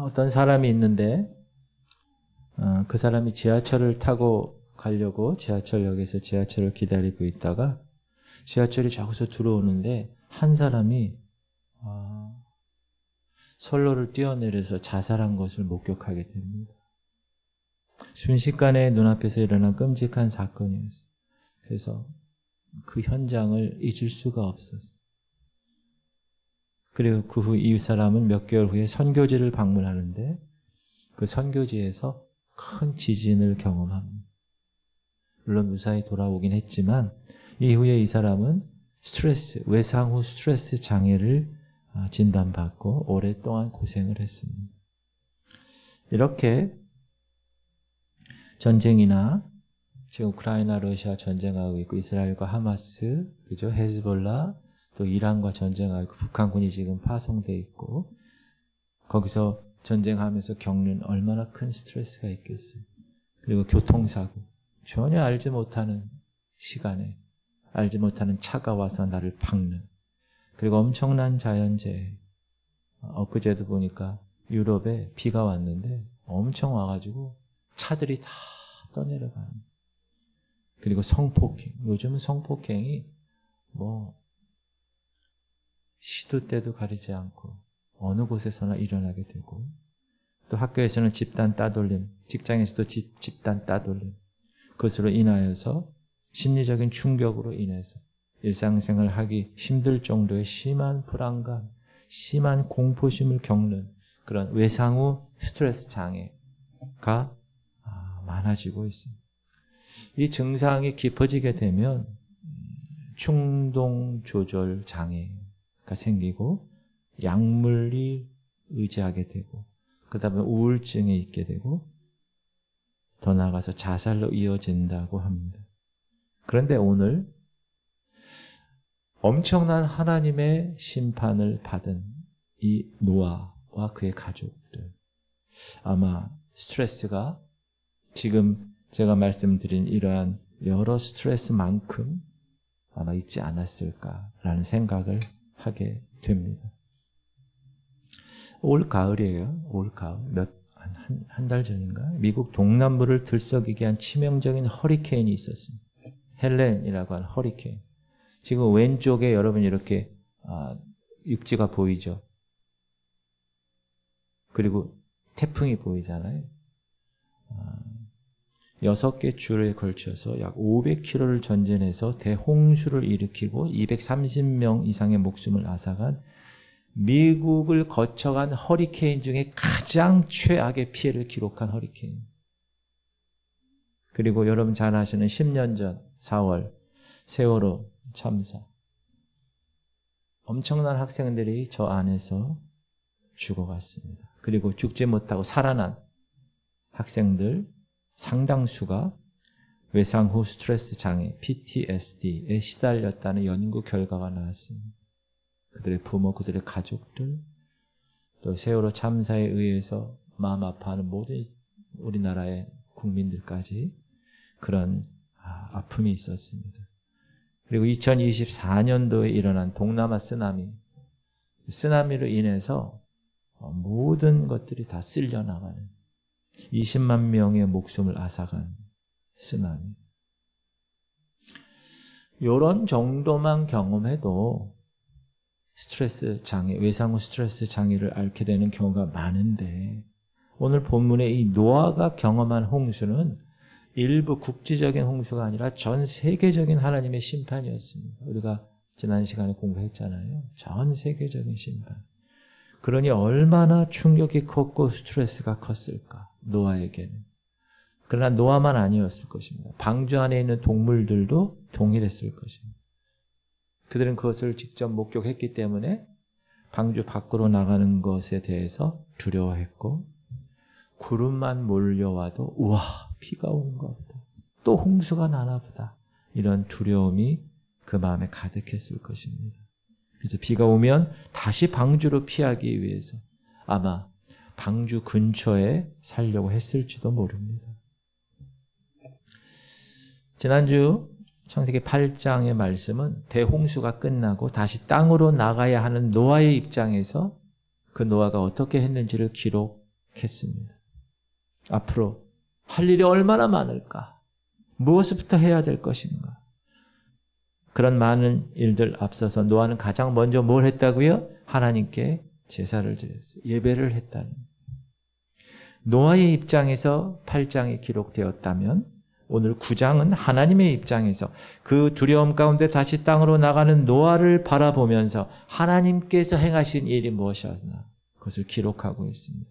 어떤 사람이 있는데 그 사람이 지하철을 타고 가려고 지하철역에서 지하철을 기다리고 있다가 지하철이 저기서 들어오는데 한 사람이 선로를 뛰어내려서 자살한 것을 목격하게 됩니다. 순식간에 눈앞에서 일어난 끔찍한 사건이었어요. 그래서 그 현장을 잊을 수가 없었어요. 그리고 그 후 이 사람은 몇 개월 후에 선교지를 방문하는데 그 선교지에서 큰 지진을 경험합니다. 물론 무사히 돌아오긴 했지만 이후에 이 사람은 외상 후 스트레스 장애를 진단받고 오랫동안 고생을 했습니다. 이렇게 전쟁이나 지금 우크라이나 러시아 전쟁하고 있고 이스라엘과 하마스, 그죠? 헤즈볼라, 또 이란과 전쟁하고 있고 북한군이 지금 파송돼 있고 거기서 전쟁하면서 겪는 얼마나 큰 스트레스가 있겠어요. 그리고 교통사고, 전혀 알지 못하는 시간에 알지 못하는 차가 와서 나를 박는, 그리고 엄청난 자연재해. 엊그제도 보니까 유럽에 비가 왔는데 엄청 와가지고 차들이 다 떠내려가는. 그리고 성폭행. 요즘은 성폭행이 시도 때도 가리지 않고 어느 곳에서나 일어나게 되고, 또 학교에서는 집단 따돌림, 직장에서도 집단 따돌림, 그것으로 인하여서 심리적인 충격으로 인해서 일상생활을 하기 힘들 정도의 심한 불안감, 심한 공포심을 겪는 그런 외상 후 스트레스 장애가 많아지고 있습니다. 이 증상이 깊어지게 되면 충동 조절 장애가 생기고 약물이 의지하게 되고 그 다음에 우울증에 있게 되고 더 나아가서 자살로 이어진다고 합니다. 그런데 오늘 엄청난 하나님의 심판을 받은 이 노아와 그의 가족들, 아마 스트레스가 지금 제가 말씀드린 이러한 여러 스트레스만큼 아마 있지 않았을까라는 생각을 하게 됩니다. 올 가을이에요. 올 가을. 한 달 전인가? 미국 동남부를 들썩이게 한 치명적인 허리케인이 있었습니다. 헬렌이라고 하는 허리케인. 지금 왼쪽에 여러분 이렇게 육지가 보이죠? 그리고 태풍이 보이잖아요. 6개 주에 걸쳐서 약 500km를 전진해서 대홍수를 일으키고 230명 이상의 목숨을 앗아간 미국을 거쳐간 허리케인 중에 가장 최악의 피해를 기록한 허리케인. 그리고 여러분 잘 아시는 10년 전 4월 세월호 참사. 엄청난 학생들이 저 안에서 죽어갔습니다. 그리고 죽지 못하고 살아난 학생들 상당수가 외상 후 스트레스 장애, PTSD에 시달렸다는 연구 결과가 나왔습니다. 그들의 부모, 그들의 가족들, 또 세월호 참사에 의해서 마음 아파하는 모든 우리나라의 국민들까지 그런 아픔이 있었습니다. 그리고 2024년도에 일어난 동남아 쓰나미로 인해서 모든 것들이 다 쓸려나가는 20만 명의 목숨을 앗아간 쓰나미. 이런 정도만 경험해도 스트레스 장애, 외상 후 스트레스 장애를 앓게 되는 경우가 많은데 오늘 본문의 이 노아가 경험한 홍수는 일부 국지적인 홍수가 아니라 전 세계적인 하나님의 심판이었습니다. 우리가 지난 시간에 공부했잖아요. 전 세계적인 심판. 그러니 얼마나 충격이 컸고 스트레스가 컸을까, 노아에게는. 그러나 노아만 아니었을 것입니다. 방주 안에 있는 동물들도 동일했을 것입니다. 그들은 그것을 직접 목격했기 때문에 방주 밖으로 나가는 것에 대해서 두려워했고, 구름만 몰려와도 우와, 비가 오는가 보다, 또 홍수가 나나 보다, 이런 두려움이 그 마음에 가득했을 것입니다. 그래서 비가 오면 다시 방주로 피하기 위해서 아마 방주 근처에 살려고 했을지도 모릅니다. 지난주 창세기 8장의 말씀은 대홍수가 끝나고 다시 땅으로 나가야 하는 노아의 입장에서 그 노아가 어떻게 했는지를 기록하고 생각했습니다. 앞으로 할 일이 얼마나 많을까? 무엇부터 해야 될 것인가? 그런 많은 일들 앞서서 노아는 가장 먼저 뭘 했다고요? 하나님께 제사를 드렸어요. 예배를 했다는. 노아의 입장에서 8장이 기록되었다면 오늘 9장은 하나님의 입장에서 그 두려움 가운데 다시 땅으로 나가는 노아를 바라보면서 하나님께서 행하신 일이 무엇이었나 그것을 기록하고 있습니다.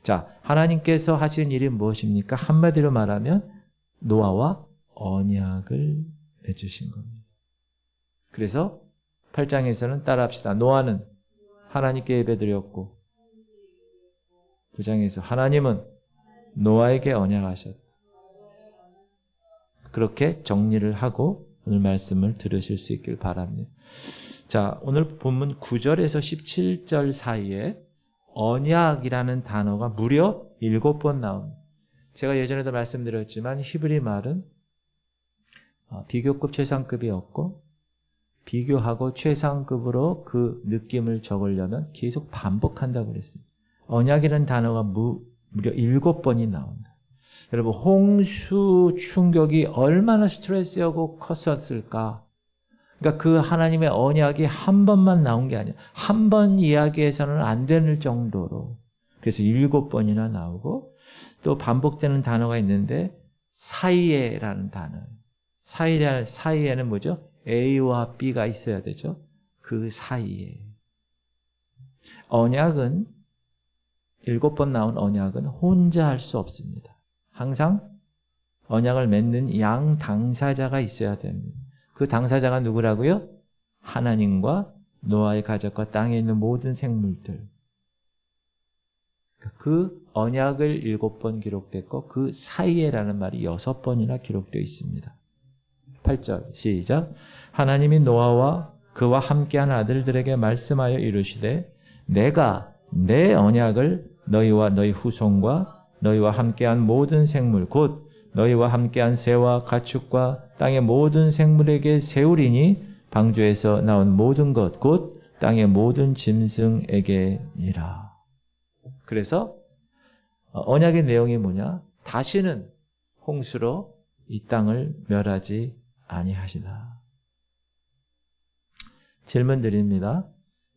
자, 하나님께서 하신 일이 무엇입니까? 한마디로 말하면 노아와 언약을 맺으신 겁니다. 그래서 8장에서는 따라합시다. 노아는 하나님께 예배드렸고 9장에서 하나님은 노아에게 언약하셨다. 그렇게 정리를 하고 오늘 말씀을 들으실 수 있길 바랍니다. 자, 오늘 본문 9절에서 17절 사이에 언약이라는 단어가 무려 7번 나옵니다. 제가 예전에도 말씀드렸지만 히브리 말은 비교급 최상급이었고 비교하고 최상급으로 그 느낌을 적으려면 계속 반복한다고 그랬어요. 언약이라는 단어가 무려 7번이 나온다. 여러분, 홍수 충격이 얼마나 스트레스하고 컸었을까? 그러니까 그 하나님의 언약이 한 번만 나온 게 아니야. 한 번 이야기해서는 안 되는 정도로. 그래서 7번이나 나오고 또 반복되는 단어가 있는데 사이에라는 단어. 사이에는 뭐죠? A와 B가 있어야 되죠. 그 사이에. 언약은 7번 나온 언약은 혼자 할 수 없습니다. 항상 언약을 맺는 양 당사자가 있어야 됩니다. 그 당사자가 누구라고요? 하나님과 노아의 가족과 땅에 있는 모든 생물들. 그 언약을 7번 기록됐고 그 사이에라는 말이 6번이나 기록되어 있습니다. 8절 시작. 하나님이 노아와 그와 함께한 아들들에게 말씀하여 이르시되 내가 내 언약을 너희와 너희 후손과 너희와 함께한 모든 생물 곧 너희와 함께한 새와 가축과 땅의 모든 생물에게 세우리니 방주에서 나온 모든 것 곧 땅의 모든 짐승에게니라. 그래서 언약의 내용이 뭐냐? 다시는 홍수로 이 땅을 멸하지 아니하시다. 질문 드립니다.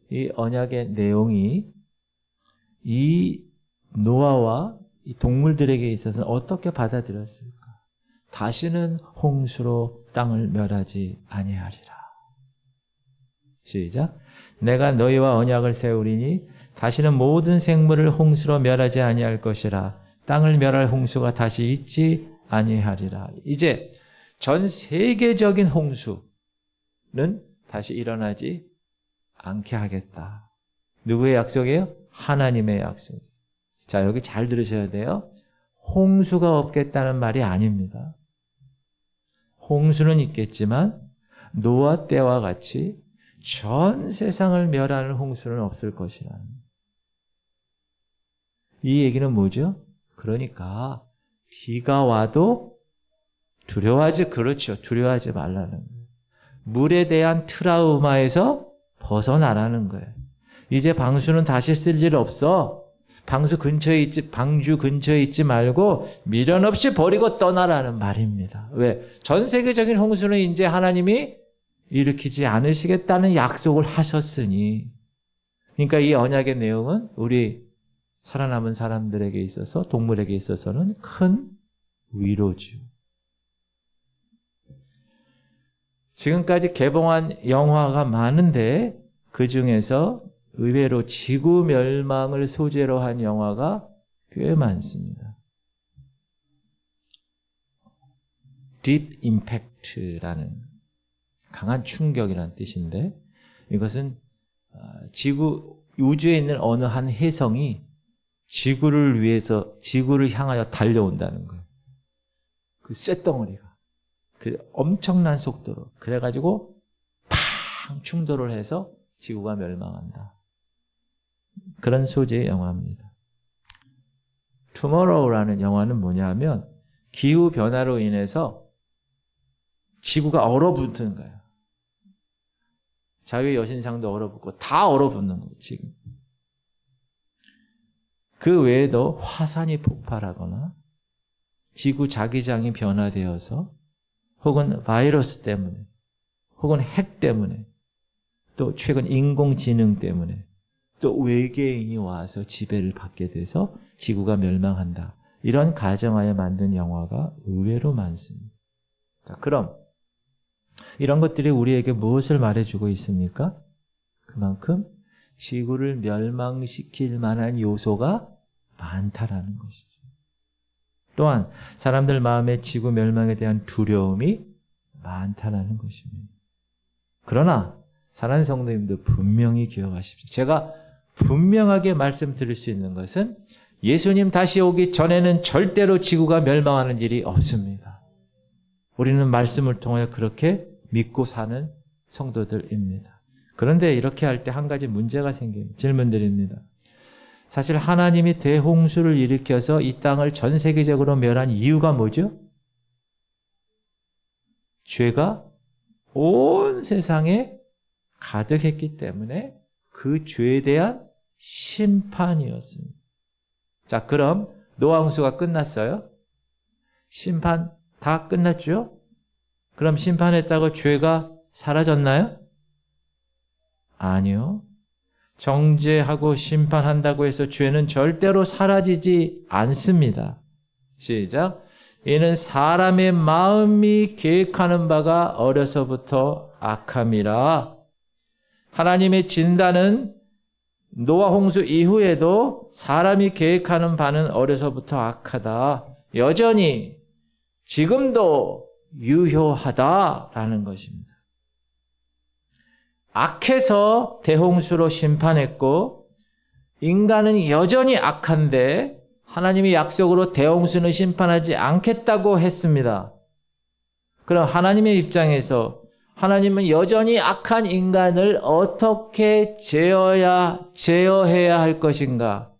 이 언약의 내용이 이 노아와 이 동물들에게 있어서는 어떻게 받아들였을까? 다시는 홍수로 땅을 멸하지 아니하리라. 시작. 내가 너희와 언약을 세우리니 다시는 모든 생물을 홍수로 멸하지 아니할 것이라. 땅을 멸할 홍수가 다시 있지 아니하리라. 이제 전 세계적인 홍수는 다시 일어나지 않게 하겠다. 누구의 약속이에요? 하나님의 약속. 자, 여기 잘 들으셔야 돼요. 홍수가 없겠다는 말이 아닙니다. 홍수는 있겠지만 노아 때와 같이 전 세상을 멸하는 홍수는 없을 것이라는. 이 얘기는 뭐죠? 그러니까 비가 와도 두려워하지, 그렇죠. 두려워하지 말라는 거예요. 물에 대한 트라우마에서 벗어나라는 거예요. 이제 방수는 다시 쓸 일 없어. 방주 근처에 있지 말고 미련 없이 버리고 떠나라는 말입니다. 왜? 전 세계적인 홍수는 이제 하나님이 일으키지 않으시겠다는 약속을 하셨으니. 그러니까 이 언약의 내용은 우리 살아남은 사람들에게 있어서, 동물에게 있어서는 큰 위로죠. 지금까지 개봉한 영화가 많은데 그 중에서 의외로 지구 멸망을 소재로 한 영화가 꽤 많습니다. Deep Impact라는 강한 충격이라는 뜻인데 이것은 우주에 있는 어느 한 혜성이 지구를 향하여 달려온다는 거예요. 그 쇳덩어리가. 그 엄청난 속도로. 그래가지고 팡 충돌을 해서 지구가 멸망한다. 그런 소재의 영화입니다. 투모로우라는 영화는 뭐냐면 기후변화로 인해서 지구가 얼어붙는 거예요. 자유의 여신상도 얼어붙고 다 얼어붙는 거예요, 지금. 그 외에도 화산이 폭발하거나 지구 자기장이 변화되어서 혹은 바이러스 때문에 혹은 핵 때문에 또 최근 인공지능 때문에 또 외계인이 와서 지배를 받게 돼서 지구가 멸망한다. 이런 가정하에 만든 영화가 의외로 많습니다. 자, 그럼 이런 것들이 우리에게 무엇을 말해주고 있습니까? 그만큼 지구를 멸망시킬 만한 요소가 많다라는 것이죠. 또한 사람들 마음에 지구 멸망에 대한 두려움이 많다라는 것입니다. 그러나 사랑하는 성도님들 분명히 기억하십시오. 제가 분명하게 말씀드릴 수 있는 것은 예수님 다시 오기 전에는 절대로 지구가 멸망하는 일이 없습니다. 우리는 말씀을 통해 그렇게 믿고 사는 성도들입니다. 그런데 이렇게 할 때 한 가지 문제가 생깁니다. 질문드립니다. 사실 하나님이 대홍수를 일으켜서 이 땅을 전 세계적으로 멸한 이유가 뭐죠? 죄가 온 세상에 가득했기 때문에 그 죄에 대한 심판이었습니다. 자, 그럼 노아 홍수가 끝났어요? 심판 다 끝났죠? 그럼 심판했다고 죄가 사라졌나요? 아니요. 정죄하고 심판한다고 해서 죄는 절대로 사라지지 않습니다. 시작. 이는 사람의 마음이 계획하는 바가 어려서부터 악함이라. 하나님의 진단은 노아 홍수 이후에도 사람이 계획하는 바는 어려서부터 악하다. 여전히 지금도 유효하다라는 것입니다. 악해서 대홍수로 심판했고 인간은 여전히 악한데 하나님이 약속으로 대홍수는 심판하지 않겠다고 했습니다. 그럼 하나님의 입장에서 하나님은 여전히 악한 인간을 어떻게 제어해야 할 것인가?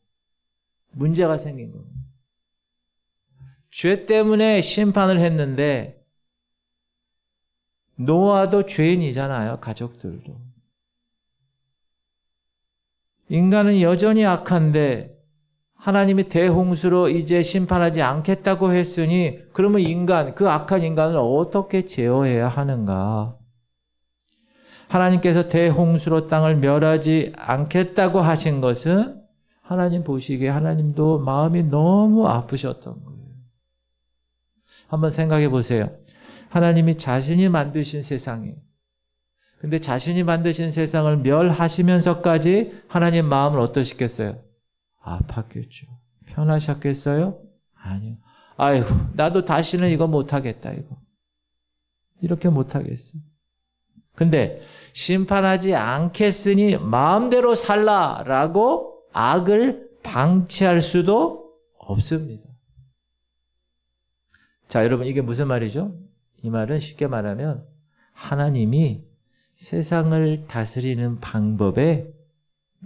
문제가 생긴 겁니다. 죄 때문에 심판을 했는데 노아도 죄인이잖아요. 가족들도. 인간은 여전히 악한데 하나님이 대홍수로 이제 심판하지 않겠다고 했으니 그러면 인간, 그 악한 인간을 어떻게 제어해야 하는가? 하나님께서 대홍수로 땅을 멸하지 않겠다고 하신 것은 하나님 보시기에 하나님도 마음이 너무 아프셨던 거예요. 한번 생각해 보세요. 하나님이 자신이 만드신 세상에, 근데 자신이 만드신 세상을 멸하시면서까지 하나님 마음을 어떠시겠어요? 아팠겠죠. 편하셨겠어요? 아니요. 아이고, 나도 다시는 이거 못하겠다, 이거. 이렇게 못하겠어. 근데 심판하지 않겠으니 마음대로 살라라고 악을 방치할 수도 없습니다. 자, 여러분, 이게 무슨 말이죠? 이 말은 쉽게 말하면 하나님이 세상을 다스리는 방법에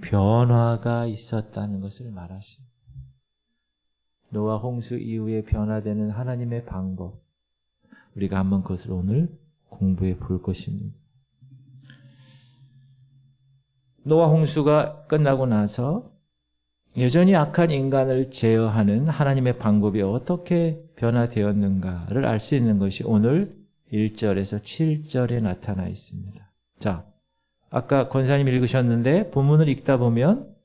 변화가 있었다는 것을 말하십니다. 노아 홍수 이후에 변화되는 하나님의 방법, 우리가 한번 그것을 오늘 공부해 볼 것입니다. 노아 홍수가 끝나고 나서 여전히 악한 인간을 제어하는 하나님의 방법이 어떻게 변화되었는가를 알 수 있는 것이 오늘 1절에서 7절에 나타나 있습니다. 자, 아까 권사님 읽으셨는데 본문을 읽다 보면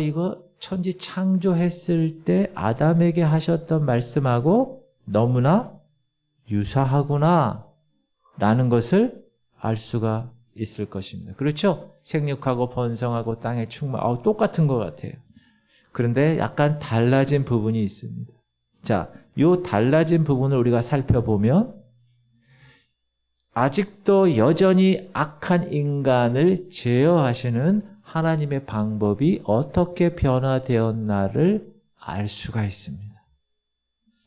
이거 천지 창조했을 때 아담에게 하셨던 말씀하고 너무나 유사하구나 라는 것을 알 수가 있을 것입니다. 그렇죠? 생육하고 번성하고 땅에 똑같은 것 같아요. 그런데 약간 달라진 부분이 있습니다. 자, 이 달라진 부분을 우리가 살펴보면 아직도 여전히 악한 인간을 제어하시는 하나님의 방법이 어떻게 변화되었나를 알 수가 있습니다.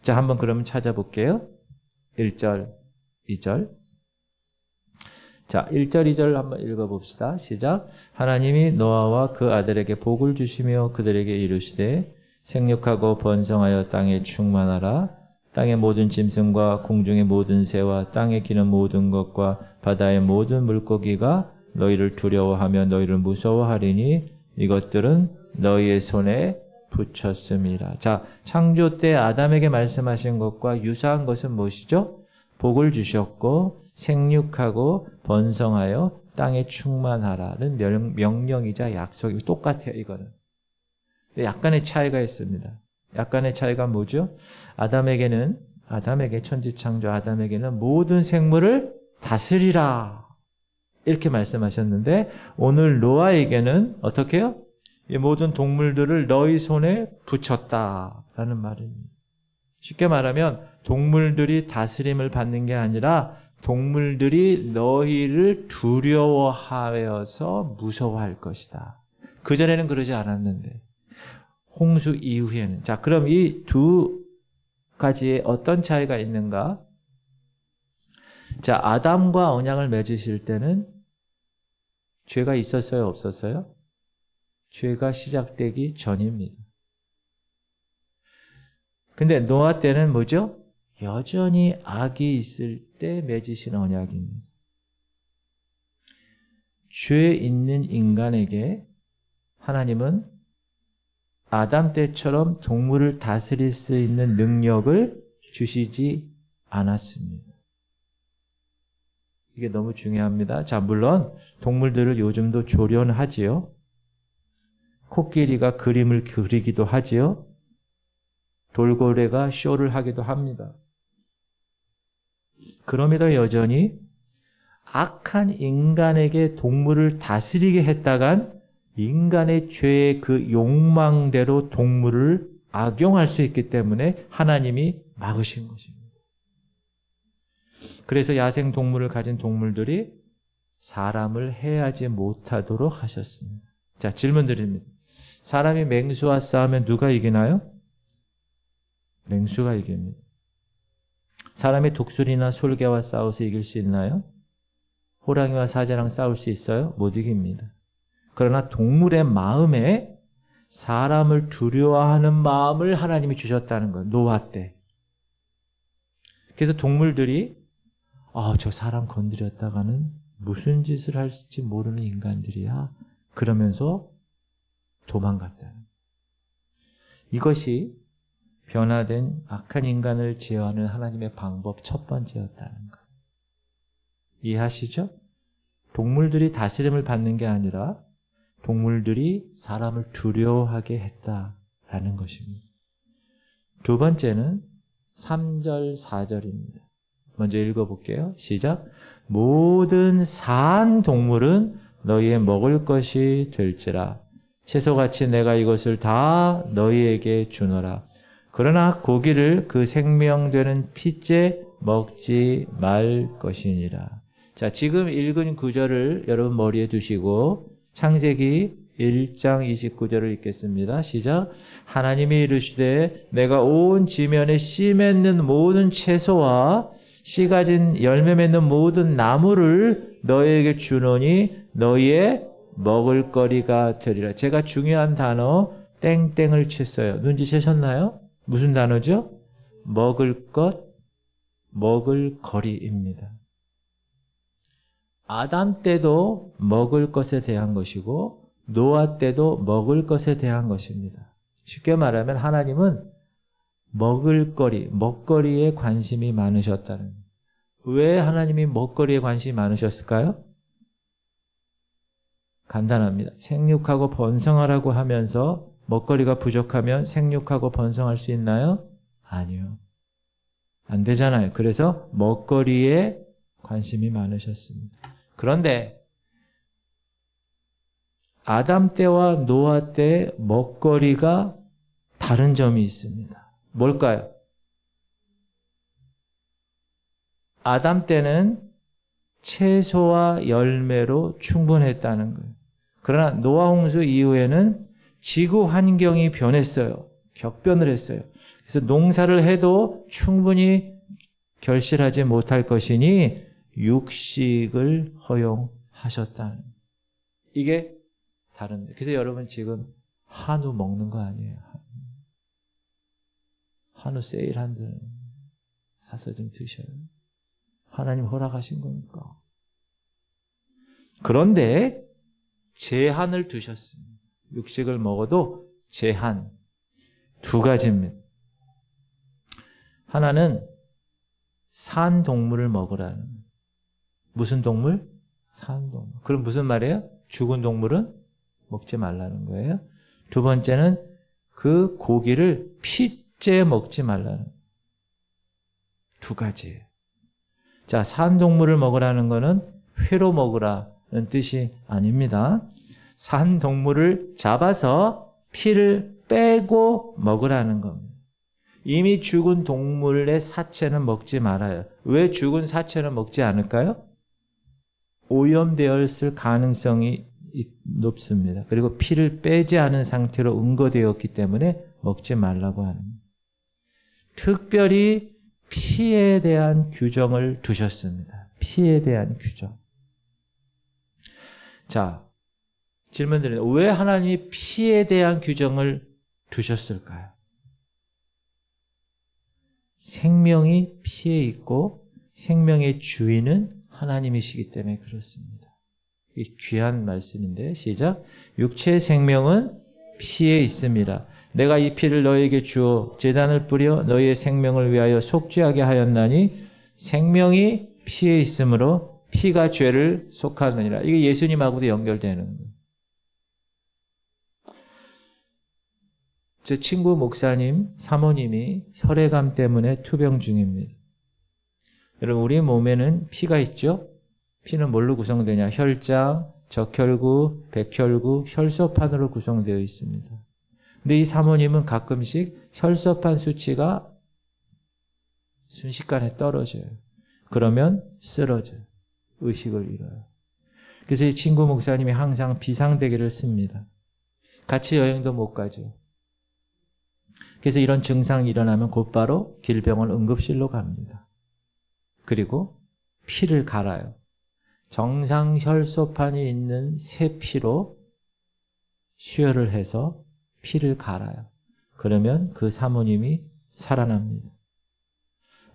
자, 한번 그러면 찾아볼게요. 1절, 2절. 자, 1절, 2절 한번 읽어봅시다. 시작. 하나님이 노아와 그 아들에게 복을 주시며 그들에게 이르시되 생육하고 번성하여 땅에 충만하라. 땅의 모든 짐승과 공중의 모든 새와 땅에 기는 모든 것과 바다의 모든 물고기가 너희를 두려워하며 너희를 무서워하리니 이것들은 너희의 손에 붙였음이라. 자, 창조 때 아담에게 말씀하신 것과 유사한 것은 무엇이죠? 복을 주셨고 생육하고 번성하여 땅에 충만하라는 명령이자 약속이 똑같아요. 이거는. 근데 약간의 차이가 있습니다. 약간의 차이가 뭐죠? 아담에게 천지창조 아담에게는 모든 생물을 다스리라 이렇게 말씀하셨는데 오늘 노아에게는 어떻게 해요? 이 모든 동물들을 너희 손에 붙였다라는 말입니다. 쉽게 말하면 동물들이 다스림을 받는 게 아니라 동물들이 너희를 두려워하여서 무서워할 것이다. 그전에는 그러지 않았는데 홍수 이후에는. 자, 그럼 이 두 가지에 어떤 차이가 있는가? 자, 아담과 언약을 맺으실 때는 죄가 있었어요, 없었어요? 죄가 시작되기 전입니다. 근데 노아 때는 뭐죠? 여전히 악이 있을 때 맺으신 언약입니다. 죄 있는 인간에게 하나님은 아담 때처럼 동물을 다스릴 수 있는 능력을 주시지 않았습니다. 이게 너무 중요합니다. 자, 물론 동물들을 요즘도 조련하지요. 코끼리가 그림을 그리기도 하지요. 돌고래가 쇼를 하기도 합니다. 그럼에도 여전히 악한 인간에게 동물을 다스리게 했다간 인간의 죄의 그 욕망대로 동물을 악용할 수 있기 때문에 하나님이 막으신 것입니다. 그래서 야생 동물을 가진 동물들이 사람을 해하지 못하도록 하셨습니다. 자, 질문 드립니다. 사람이 맹수와 싸우면 누가 이기나요? 맹수가 이깁니다. 사람이 독수리나 솔개와 싸워서 이길 수 있나요? 호랑이와 사자랑 싸울 수 있어요? 못 이깁니다. 그러나 동물의 마음에 사람을 두려워하는 마음을 하나님이 주셨다는 거예요. 노아 때. 그래서 동물들이 저 사람 건드렸다가는 무슨 짓을 할지 모르는 인간들이야. 그러면서 도망갔다는 거예요. 이것이 변화된 악한 인간을 제어하는 하나님의 방법 첫 번째였다는 거예요. 이해하시죠? 동물들이 다스림을 받는 게 아니라 동물들이 사람을 두려워하게 했다라는 것입니다. 두 번째는 3절, 4절입니다. 먼저 읽어볼게요. 시작. 모든 사한 동물은 너희의 먹을 것이 될지라. 채소같이 내가 이것을 다 너희에게 주노라. 그러나 고기를 그 생명되는 피째 먹지 말 것이니라. 자, 지금 읽은 구절을 여러분 머리에 두시고 창세기 1장 29절을 읽겠습니다. 시작. 하나님이 이르시되 내가 온 지면에 씨 맺는 모든 채소와 씨 가진 열매 맺는 모든 나무를 너희에게 주노니 너희의 먹을 거리가 되리라. 제가 중요한 단어 땡땡을 쳤어요. 눈치채셨나요? 무슨 단어죠? 먹을 것, 먹을 거리입니다. 아담 때도 먹을 것에 대한 것이고 노아 때도 먹을 것에 대한 것입니다. 쉽게 말하면 하나님은 먹을거리, 먹거리에 관심이 많으셨다는 거예요. 왜 하나님이 먹거리에 관심이 많으셨을까요? 간단합니다. 생육하고 번성하라고 하면서 먹거리가 부족하면 생육하고 번성할 수 있나요? 아니요. 안 되잖아요. 그래서 먹거리에 관심이 많으셨습니다. 그런데 아담 때와 노아 때 먹거리가 다른 점이 있습니다. 뭘까요? 아담 때는 채소와 열매로 충분했다는 거예요. 그러나 노아 홍수 이후에는 지구 환경이 변했어요. 격변을 했어요. 그래서 농사를 해도 충분히 결실하지 못할 것이니 육식을 허용하셨다는 거예요. 이게 다른. 그래서 여러분 지금 한우 먹는 거 아니에요. 한우 세일한데 사서 좀 드셔요. 하나님 허락하신 거니까. 그런데 제한을 두셨습니다. 육식을 먹어도 제한. 두 가지입니다. 하나는 산 동물을 먹으라는 거예요. 무슨 동물? 산 동물. 그럼 무슨 말이에요? 죽은 동물은 먹지 말라는 거예요. 두 번째는 그 고기를 피째 먹지 말라는 거예요. 두 가지예요. 자, 산 동물을 먹으라는 거는 회로 먹으라는 뜻이 아닙니다. 산 동물을 잡아서 피를 빼고 먹으라는 겁니다. 이미 죽은 동물의 사체는 먹지 말아요. 왜 죽은 사체는 먹지 않을까요? 오염되었을 가능성이 높습니다. 그리고 피를 빼지 않은 상태로 은거되었기 때문에 먹지 말라고 하는 거예요. 특별히 피에 대한 규정을 두셨습니다. 피에 대한 규정. 자, 질문 드립니다. 왜 하나님이 피에 대한 규정을 두셨을까요? 생명이 피에 있고 생명의 주인은 하나님이시기 때문에 그렇습니다. 이 귀한 말씀인데 시작. 육체의 생명은 피에 있습니다. 내가 이 피를 너희에게 주어 제단을 뿌려 너희의 생명을 위하여 속죄하게 하였나니 생명이 피에 있으므로 피가 죄를 속하느니라. 이게 예수님하고도 연결되는 거예요. 제 친구 목사님, 사모님이 혈액암 때문에 투병 중입니다. 여러분, 우리 몸에는 피가 있죠? 피는 뭘로 구성되냐? 혈장, 적혈구, 백혈구, 혈소판으로 구성되어 있습니다. 근데 이 사모님은 가끔씩 혈소판 수치가 순식간에 떨어져요. 그러면 쓰러져요. 의식을 잃어요. 그래서 이 친구 목사님이 항상 비상대기를 씁니다. 같이 여행도 못 가죠. 그래서 이런 증상이 일어나면 곧바로 길병원 응급실로 갑니다. 그리고 피를 갈아요. 정상 혈소판이 있는 새 피로 수혈을 해서 피를 갈아요. 그러면 그 사모님이 살아납니다.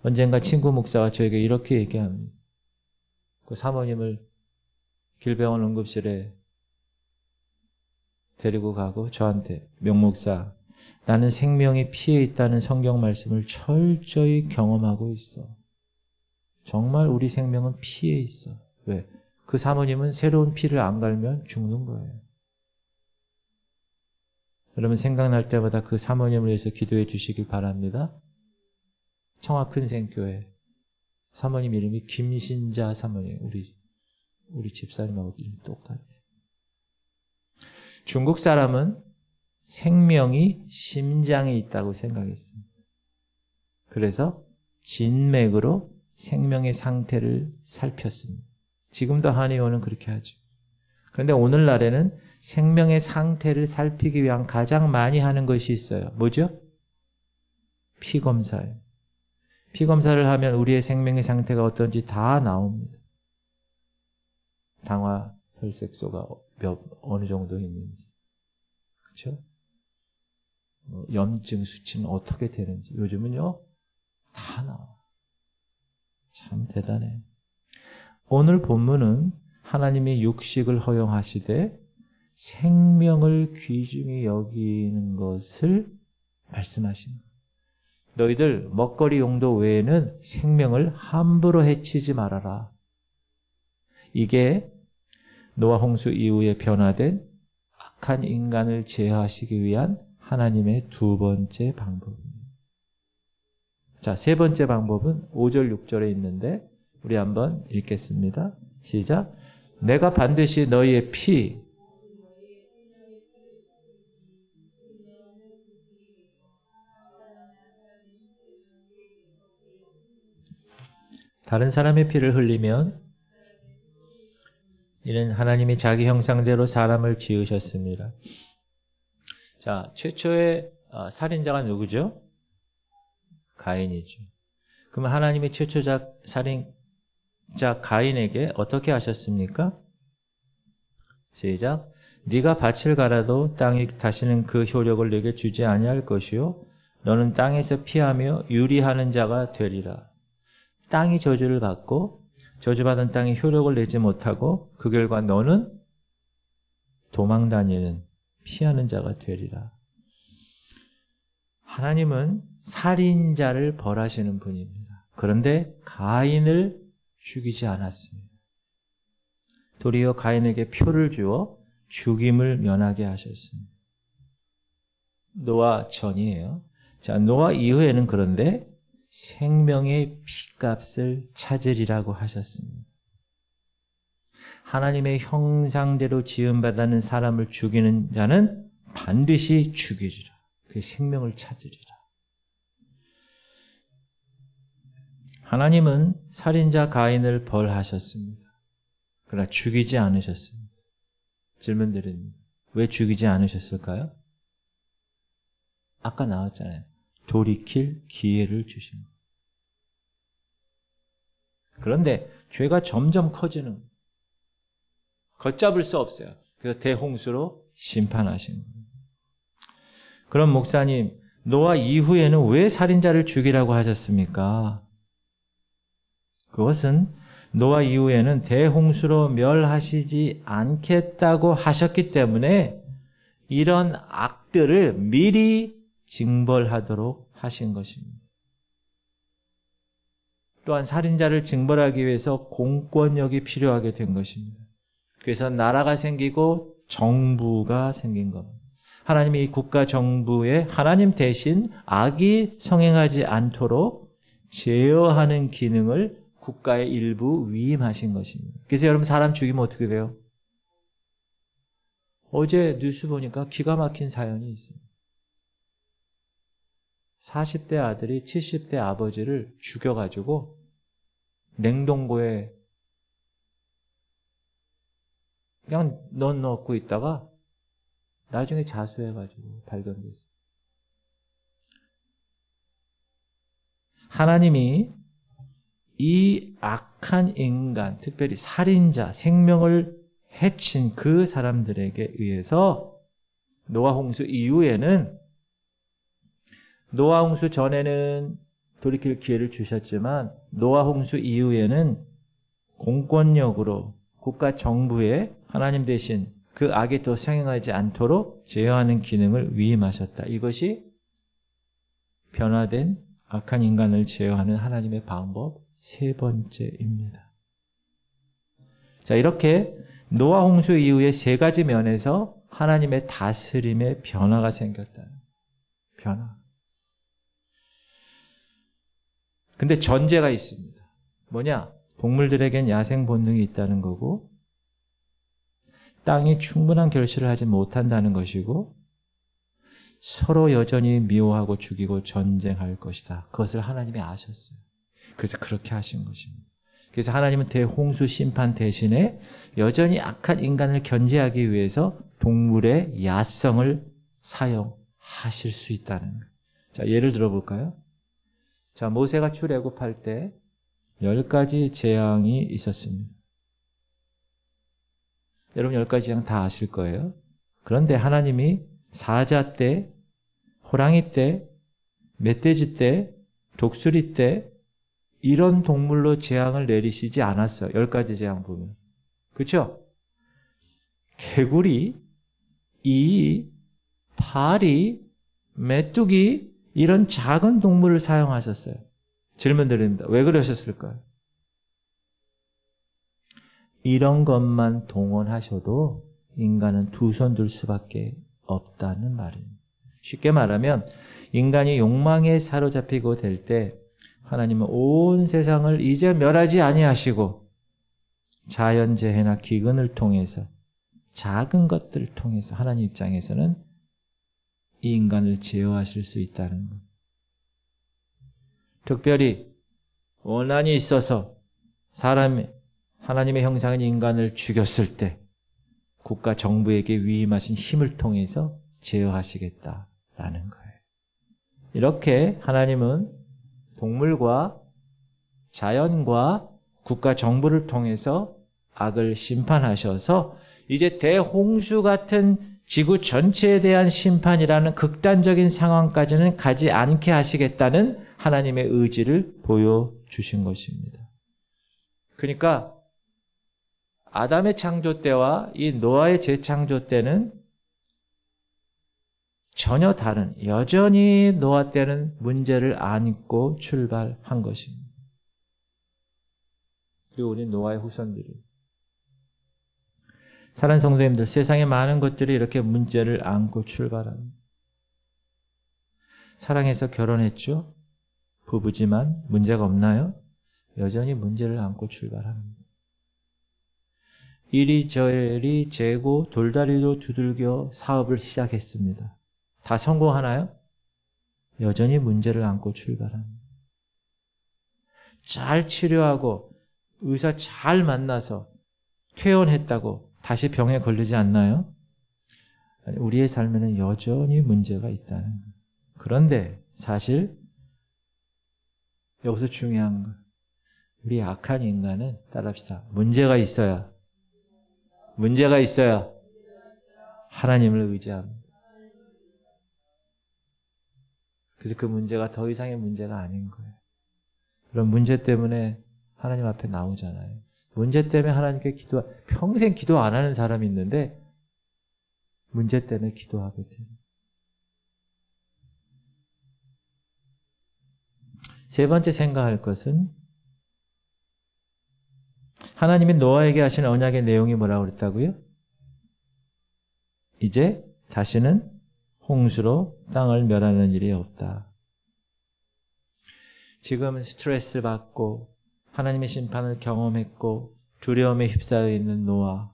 언젠가 친구 목사가 저에게 이렇게 얘기합니다. 그 사모님을 길병원 응급실에 데리고 가고 저한테 명목사, 나는 생명이 피에 있다는 성경 말씀을 철저히 경험하고 있어. 정말 우리 생명은 피에 있어. 왜? 그 사모님은 새로운 피를 안 갈면 죽는 거예요. 여러분 생각날 때마다 그 사모님을 위해서 기도해 주시길 바랍니다. 청화 큰생교회 사모님 이름이 김신자 사모님. 우리 집사님하고 이름이 똑같아요. 중국 사람은 생명이 심장에 있다고 생각했습니다. 그래서 진맥으로 생명의 상태를 살폈습니다. 지금도 한의원은 그렇게 하죠. 그런데 오늘날에는 생명의 상태를 살피기 위한 가장 많이 하는 것이 있어요. 뭐죠? 피검사예요. 피검사를 하면 우리의 생명의 상태가 어떤지 다 나옵니다. 당화 혈색소가 어느 정도 있는지. 그렇죠? 염증 수치는 어떻게 되는지. 요즘은요, 다 나와. 참 대단해. 오늘 본문은 하나님이 육식을 허용하시되 생명을 귀중히 여기는 것을 말씀하십니다. 너희들 먹거리 용도 외에는 생명을 함부로 해치지 말아라. 이게 노아 홍수 이후에 변화된 악한 인간을 제어하시기 위한 하나님의 두 번째 방법입니다. 자, 세 번째 방법은 5절, 6절에 있는데 우리 한번 읽겠습니다. 시작. 내가 반드시 너희의 피, 다른 사람의 피를 흘리면 이는 하나님이 자기 형상대로 사람을 지으셨습니다. 자, 최초의 살인자가 누구죠? 가인이죠. 그러면 하나님이 최초자 살인자 가인에게 어떻게 하셨습니까? 시작. 네가 밭을 갈아도 땅이 다시는 그 효력을 네게 주지 아니할 것이요 너는 땅에서 피하며 유리하는 자가 되리라. 땅이 저주를 받고 저주받은 땅이 효력을 내지 못하고 그 결과 너는 도망다니는 피하는 자가 되리라. 하나님은 살인자를 벌하시는 분입니다. 그런데 가인을 죽이지 않았습니다. 도리어 가인에게 표를 주어 죽임을 면하게 하셨습니다. 노아 전이에요. 자, 노아 이후에는 그런데 생명의 피값을 찾으리라고 하셨습니다. 하나님의 형상대로 지음받는 사람을 죽이는 자는 반드시 죽이리라. 그 생명을 찾으리라. 하나님은 살인자 가인을 벌하셨습니다. 그러나 죽이지 않으셨습니다. 질문 드립니다. 왜 죽이지 않으셨을까요? 아까 나왔잖아요. 돌이킬 기회를 주신 것. 그런데 죄가 점점 커지는 거예요. 걷잡을 수 없어요. 그래서 대홍수로 심판하신 거예요. 그럼 목사님, 노아 이후에는 왜 살인자를 죽이라고 하셨습니까? 그것은 노아 이후에는 대홍수로 멸하시지 않겠다고 하셨기 때문에 이런 악들을 미리 징벌하도록 하신 것입니다. 또한 살인자를 징벌하기 위해서 공권력이 필요하게 된 것입니다. 그래서 나라가 생기고 정부가 생긴 겁니다. 하나님이 이 국가 정부에 하나님 대신 악이 성행하지 않도록 제어하는 기능을 국가의 일부 위임하신 것입니다. 그래서 여러분 사람 죽이면 어떻게 돼요? 어제 뉴스 보니까 기가 막힌 사연이 있습니다. 40대 아들이 70대 아버지를 죽여가지고 냉동고에 그냥 넣어놓고 있다가 나중에 자수해가지고 발견됐어요. 하나님이 이 악한 인간, 특별히 살인자, 생명을 해친 그 사람들에게 의해서 노아 홍수 이후에는, 노아 홍수 전에는 돌이킬 기회를 주셨지만 노아 홍수 이후에는 공권력으로 국가 정부에 하나님 대신 그 악이 더 성행하지 않도록 제어하는 기능을 위임하셨다. 이것이 변화된 악한 인간을 제어하는 하나님의 방법 세 번째입니다. 자, 이렇게 노아 홍수 이후에 세 가지 면에서 하나님의 다스림의 변화가 생겼다는 변화. 근데 전제가 있습니다. 뭐냐? 동물들에겐 야생 본능이 있다는 거고, 땅이 충분한 결실을 하지 못한다는 것이고, 서로 여전히 미워하고 죽이고 전쟁할 것이다. 그것을 하나님이 아셨어요. 그래서 그렇게 하신 것입니다. 그래서 하나님은 대홍수 심판 대신에 여전히 악한 인간을 견제하기 위해서 동물의 야성을 사용하실 수 있다는 거예요. 자, 예를 들어볼까요? 자, 모세가 출애굽할 때 10가지 재앙이 있었습니다. 여러분 10가지 재앙 다 아실 거예요. 그런데 하나님이 사자 때, 호랑이 때, 멧돼지 때, 독수리 때 이런 동물로 재앙을 내리시지 않았어요. 10가지 재앙 보면. 그렇죠? 개구리, 이, 파리, 메뚜기 이런 작은 동물을 사용하셨어요. 질문 드립니다. 왜 그러셨을까요? 이런 것만 동원하셔도 인간은 두 손 들 수밖에 없다는 말입니다. 쉽게 말하면 인간이 욕망에 사로잡히고 될 때 하나님은 온 세상을 이제 멸하지 아니하시고 자연재해나 기근을 통해서 작은 것들을 통해서 하나님 입장에서는 이 인간을 제어하실 수 있다는 것. 특별히 원한이 있어서 하나님의 형상인 인간을 죽였을 때 국가 정부에게 위임하신 힘을 통해서 제어하시겠다라는 거예요. 이렇게 하나님은 동물과 자연과 국가 정부를 통해서 악을 심판하셔서 이제 대홍수 같은 지구 전체에 대한 심판이라는 극단적인 상황까지는 가지 않게 하시겠다는 하나님의 의지를 보여주신 것입니다. 그러니까 아담의 창조 때와 이 노아의 재창조 때는 전혀 다른, 여전히 노아 때는 문제를 안고 출발한 것입니다. 그리고 우리 노아의 후손들이. 사랑하는 성도님들, 세상에 많은 것들이 이렇게 문제를 안고 출발합니다. 사랑해서 결혼했죠? 부부지만 문제가 없나요? 여전히 문제를 안고 출발합니다. 이리저리 재고 돌다리로 두들겨 사업을 시작했습니다. 다 성공하나요? 여전히 문제를 안고 출발합니다. 잘 치료하고 의사 잘 만나서 퇴원했다고 다시 병에 걸리지 않나요? 우리의 삶에는 여전히 문제가 있다는 거예요. 그런데 사실 여기서 중요한 거, 우리 악한 인간은 따라합시다. 문제가 있어야 하나님을 의지합니다. 그래서 그 문제가 더 이상의 문제가 아닌 거예요. 그런 문제 때문에 하나님 앞에 나오잖아요. 문제 때문에 하나님께 평생 기도 안 하는 사람이 있는데 문제 때문에 기도하게 돼요. 세 번째 생각할 것은 하나님이 노아에게 하신 언약의 내용이 뭐라고 그랬다고요? 이제 다시는 홍수로 땅을 멸하는 일이 없다. 지금 스트레스를 받고 하나님의 심판을 경험했고 두려움에 휩싸여 있는 노아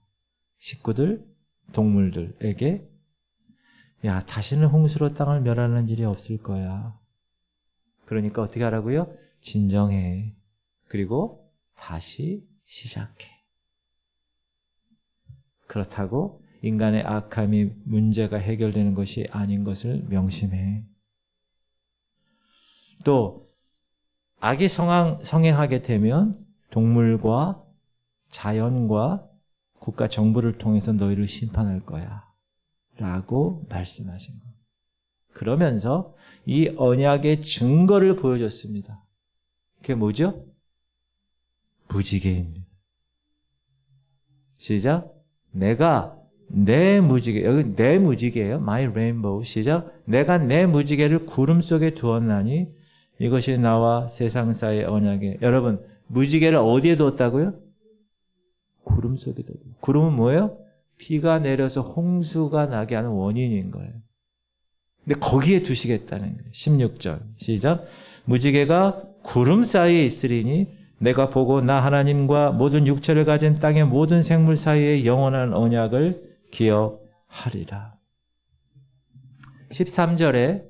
식구들, 동물들에게 야, 다시는 홍수로 땅을 멸하는 일이 없을 거야. 그러니까 어떻게 하라고요? 진정해. 그리고 다시 시작해. 그렇다고 인간의 악함이 문제가 해결되는 것이 아닌 것을 명심해. 또 악이 성행하게 되면 동물과 자연과 국가 정부를 통해서 너희를 심판할 거야 라고 말씀하신 거예요. 그러면서 이 언약의 증거를 보여줬습니다. 그게 뭐죠? 무지개입니다. 시작. 내가 내 무지개, 여기 내 무지개예요. My rainbow. 시작. 내가 내 무지개를 구름 속에 두었나니 이것이 나와 세상사의 언약에. 여러분, 무지개를 어디에 두었다고요? 구름 속에 두었다. 구름은 뭐예요? 비가 내려서 홍수가 나게 하는 원인인 거예요. 근데 거기에 두시겠다는 거예요. 16절. 시작. 무지개가 구름 사이에 있으리니 내가 보고 나 하나님과 모든 육체를 가진 땅의 모든 생물 사이에 영원한 언약을 기억하리라. 13절에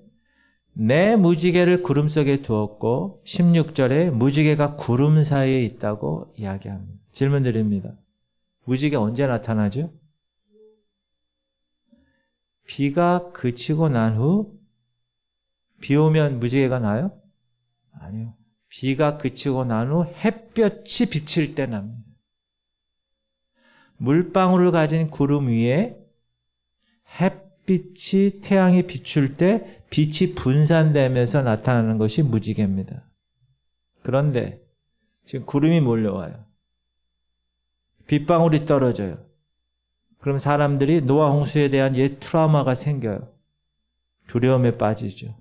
내 무지개를 구름 속에 두었고 16절에 무지개가 구름 사이에 있다고 이야기합니다. 질문 드립니다. 무지개 언제 나타나죠? 비가 그치고 난 후 비 오면 무지개가 나요? 아니요. 비가 그치고 난 후 햇볕이 비칠 때 납니다. 물방울을 가진 구름 위에 햇빛이 태양이 비출 때 빛이 분산되면서 나타나는 것이 무지개입니다. 그런데 지금 구름이 몰려와요. 빗방울이 떨어져요. 그럼 사람들이 노아 홍수에 대한 옛 트라우마가 생겨요. 두려움에 빠지죠.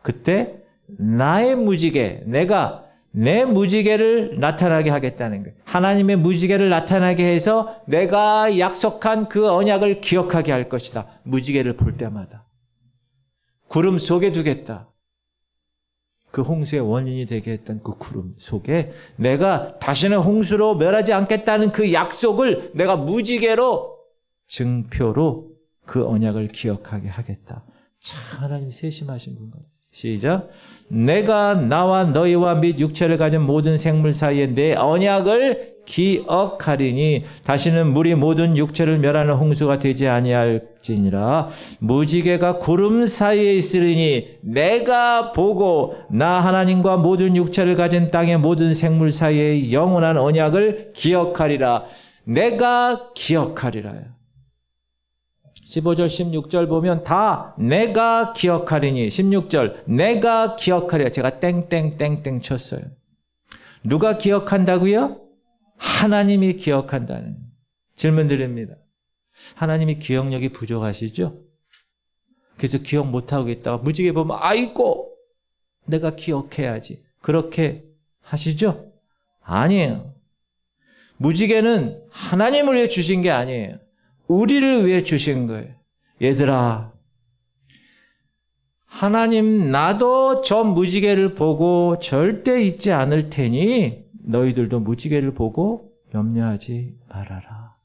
그때 나의 무지개, 내가 내 무지개를 나타나게 하겠다는 거예요. 하나님의 무지개를 나타나게 해서 내가 약속한 그 언약을 기억하게 할 것이다. 무지개를 볼 때마다. 구름 속에 두겠다. 그 홍수의 원인이 되게 했던 그 구름 속에 내가 다시는 홍수로 멸하지 않겠다는 그 약속을 내가 무지개로 증표로 그 언약을 기억하게 하겠다. 참 하나님 세심하신 분 같아요. 시작. 내가 나와 너희와 및 육체를 가진 모든 생물 사이에 내 언약을 기억하리니 다시는 물이 모든 육체를 멸하는 홍수가 되지 아니할지니라. 무지개가 구름 사이에 있으리니 내가 보고 나 하나님과 모든 육체를 가진 땅의 모든 생물 사이에 영원한 언약을 기억하리라. 내가 기억하리라. 15절 16절 보면 다 내가 기억하리니 16절 내가 기억하리라. 제가 땡땡땡땡 쳤어요. 누가 기억한다고요? 하나님이 기억한다는. 질문 드립니다. 하나님이 기억력이 부족하시죠? 그래서 기억 못하고 있다가 무지개 보면 아이고 내가 기억해야지. 그렇게 하시죠? 아니에요. 무지개는 하나님을 위해 주신 게 아니에요. 우리를 위해 주신 거예요. 얘들아, 하나님 나도 저 무지개를 보고 절대 잊지 않을 테니 너희들도 무지개를 보고 염려하지 말아라.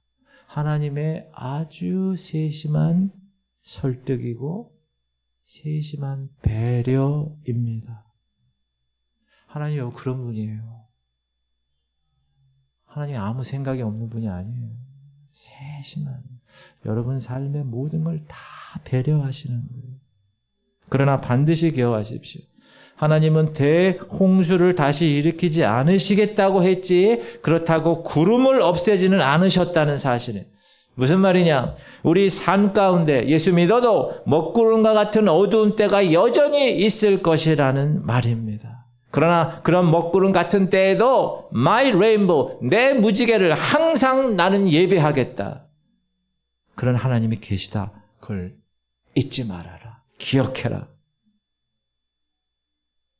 하나님의 아주 세심한 설득이고 세심한 배려입니다. 하나님은 그런 분이에요. 하나님 아무 생각이 없는 분이 아니에요. 세심한, 여러분 삶의 모든 걸 다 배려하시는 거예요. 그러나 반드시 기억하십시오. 하나님은 대홍수를 다시 일으키지 않으시겠다고 했지 그렇다고 구름을 없애지는 않으셨다는 사실이에요. 무슨 말이냐? 우리 삶 가운데 예수 믿어도 먹구름과 같은 어두운 때가 여전히 있을 것이라는 말입니다. 그러나 그런 먹구름 같은 때에도 My Rainbow, 내 무지개를 항상 나는 예배하겠다. 그런 하나님이 계시다. 그걸 잊지 말아라. 기억해라.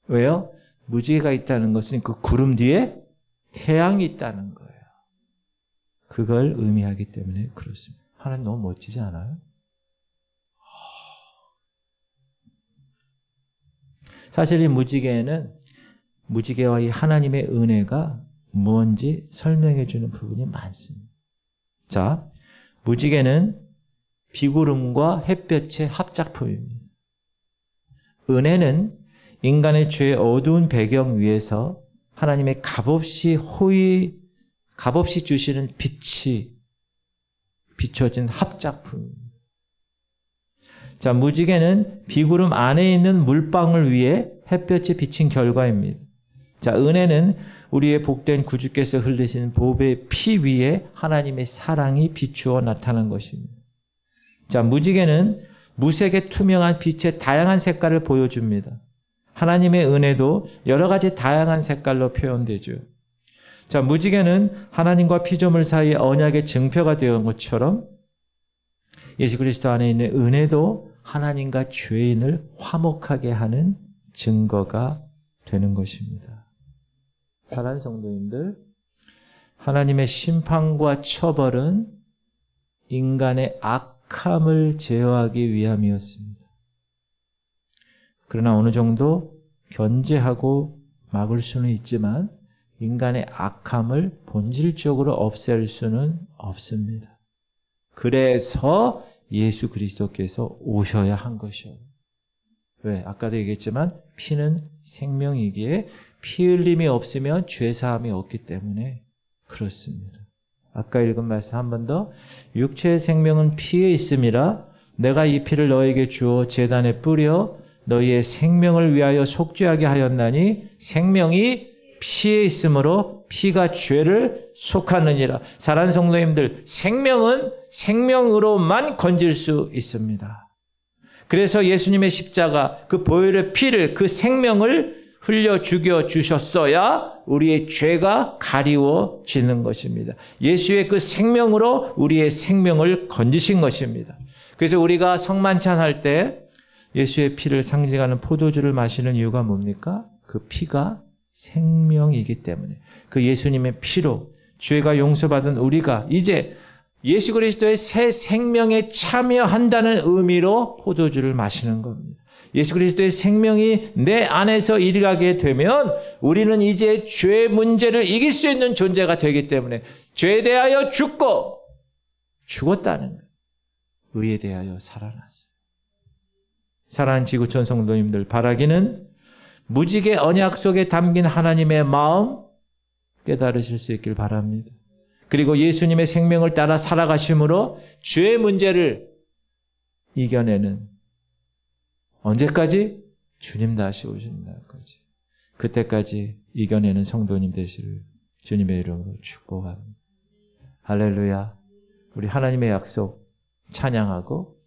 왜요? 무지개가 있다는 것은 그 구름 뒤에 태양이 있다는 거예요. 그걸 의미하기 때문에 그렇습니다. 하나님 너무 멋지지 않아요? 사실 이 무지개와 이 하나님의 은혜가 무언지 설명해 주는 부분이 많습니다. 자, 무지개는 비구름과 햇볕의 합작품입니다. 은혜는 인간의 죄의 어두운 배경 위에서 하나님의 값없이 주시는 빛이 비춰진 합작품입니다. 자, 무지개는 비구름 안에 있는 물방울 위에 햇볕이 비친 결과입니다. 자, 은혜는 우리의 복된 구주께서 흘리신 보배의 피 위에 하나님의 사랑이 비추어 나타난 것입니다. 자, 무지개는 무색의 투명한 빛의 다양한 색깔을 보여줍니다. 하나님의 은혜도 여러 가지 다양한 색깔로 표현되죠. 자, 무지개는 하나님과 피조물 사이의 언약의 증표가 되어 온 것처럼 예수 그리스도 안에 있는 은혜도 하나님과 죄인을 화목하게 하는 증거가 되는 것입니다. 사랑하는 성도님들, 하나님의 심판과 처벌은 인간의 악함을 제어하기 위함이었습니다. 그러나 어느 정도 견제하고 막을 수는 있지만 인간의 악함을 본질적으로 없앨 수는 없습니다. 그래서 예수 그리스도께서 오셔야 한 것이에요. 왜? 아까도 얘기했지만 피는 생명이기에 피 흘림이 없으면 죄사함이 없기 때문에 그렇습니다. 아까 읽은 말씀 한 번 더. 육체의 생명은 피에 있음이라 내가 이 피를 너에게 주어 제단에 뿌려 너희의 생명을 위하여 속죄하게 하였나니 생명이 피에 있으므로 피가 죄를 속하느니라. 사랑하는 성도님들, 생명은 생명으로만 건질 수 있습니다. 그래서 예수님의 십자가, 그 보혈의 피를, 그 생명을 흘려 죽여 주셨어야 우리의 죄가 가리워지는 것입니다. 예수의 그 생명으로 우리의 생명을 건지신 것입니다. 그래서 우리가 성만찬할 때 예수의 피를 상징하는 포도주를 마시는 이유가 뭡니까? 그 피가 생명이기 때문에, 그 예수님의 피로 죄가 용서받은 우리가 이제 예수 그리스도의 새 생명에 참여한다는 의미로 포도주를 마시는 겁니다. 예수 그리스도의 생명이 내 안에서 일하게 되면 우리는 이제 죄의 문제를 이길 수 있는 존재가 되기 때문에 죄에 대하여 죽었다는 거예요. 의에 대하여 살아났어요. 사랑하는 지구촌 성도님들, 바라기는 무지개 언약 속에 담긴 하나님의 마음 깨달으실 수 있길 바랍니다. 그리고 예수님의 생명을 따라 살아가심으로 죄의 문제를 이겨내는, 언제까지? 주님 다시 오시는 날까지. 그때까지 이겨내는 성도님 되시를 주님의 이름으로 축복합니다. 할렐루야. 우리 하나님의 약속 찬양하고